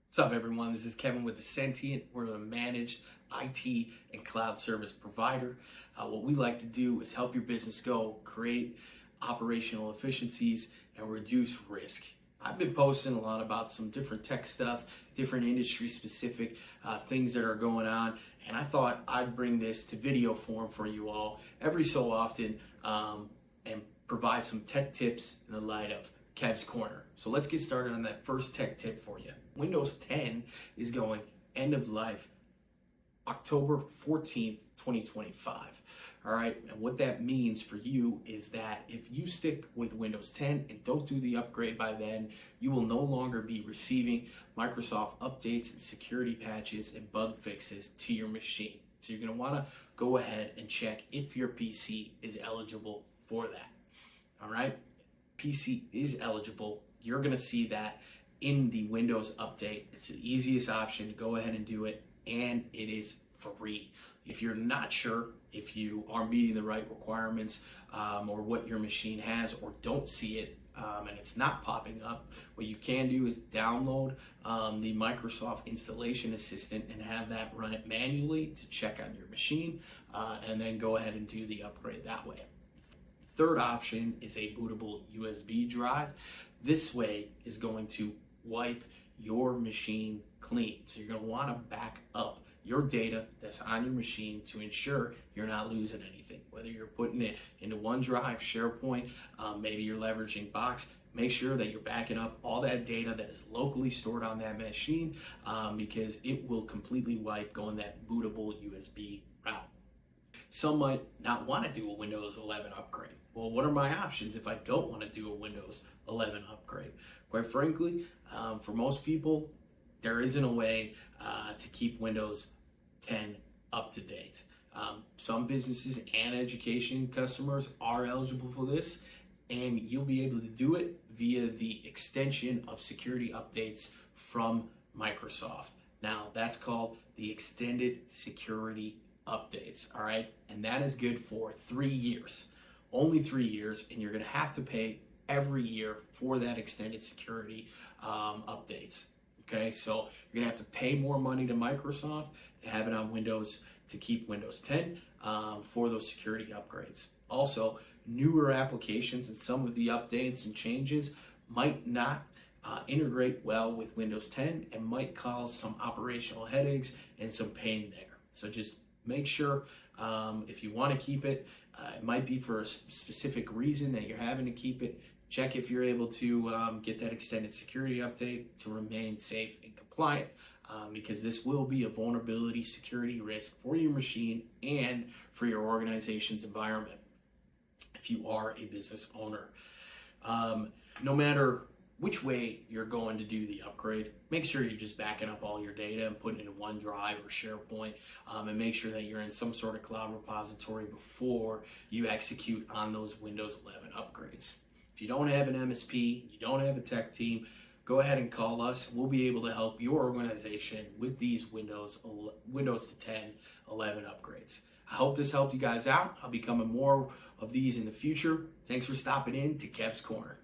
What's up, everyone? This is Kevin with the Sentient. We're a managed IT and cloud service provider. What we like to do is help your business go, create operational efficiencies, and reduce risk. I've been posting a lot about some different tech stuff, different industry specific things that are going on, and I thought I'd bring this to video form for you all every so often and provide some tech tips in the light of Kev's Corner. So let's get started on that first tech tip for you. Windows 10 is going end of life October 14th, 2025. All right, and what that means for you is that if you stick with Windows 10 and don't do the upgrade by then, you will no longer be receiving Microsoft updates and security patches and bug fixes to your machine. So you're gonna wanna go ahead and check if your PC is eligible for that. All right, PC is eligible. You're gonna see that in the Windows update. It's the easiest option to go ahead and do it, and it is free. If you're not sure if you are meeting the right requirements or what your machine has, or don't see it and it's not popping up, what you can do is download the Microsoft Installation Assistant and have that run it manually to check on your machine and then go ahead and do the upgrade that way. Third option is a bootable USB drive. This way is going to wipe your machine clean. So you're going to want to back up your data that's on your machine to ensure you're not losing anything. Whether you're putting it into OneDrive, SharePoint, maybe you're leveraging Box, make sure that you're backing up all that data that is locally stored on that machine because it will completely wipe going that bootable USB route. Some might not want to do a Windows 11 upgrade. Well, what are my options if I don't want to do a Windows 11 upgrade? Quite frankly, for most people, there isn't a way to keep Windows 10 up to date. Some businesses and education customers are eligible for this, and you'll be able to do it via the extension of security updates from Microsoft. Now, that's called the Extended Security Updates, all right? And that is good for 3 years, only 3 years, and you're gonna have to pay every year for that extended security updates, okay? So you're gonna have to pay more money to Microsoft to have it on Windows, to keep Windows 10 for those security upgrades. Also, newer applications and some of the updates and changes might not integrate well with Windows 10 and might cause some operational headaches and some pain there. So just make sure if you want to keep it, it might be for a specific reason that you're having to keep it. Check if you're able to get that extended security update to remain safe and compliant because this will be a vulnerability security risk for your machine and for your organization's environment if you are a business owner. No matter which way you're going to do the upgrade, make sure you're just backing up all your data and putting it in OneDrive or SharePoint and make sure that you're in some sort of cloud repository before you execute on those Windows 11 upgrades. If you don't have an MSP, you don't have a tech team, go ahead and call us. We'll be able to help your organization with these Windows to 10, 11 upgrades. I hope this helped you guys out. I'll be coming more of these in the future. Thanks for stopping in to Kev's Corner.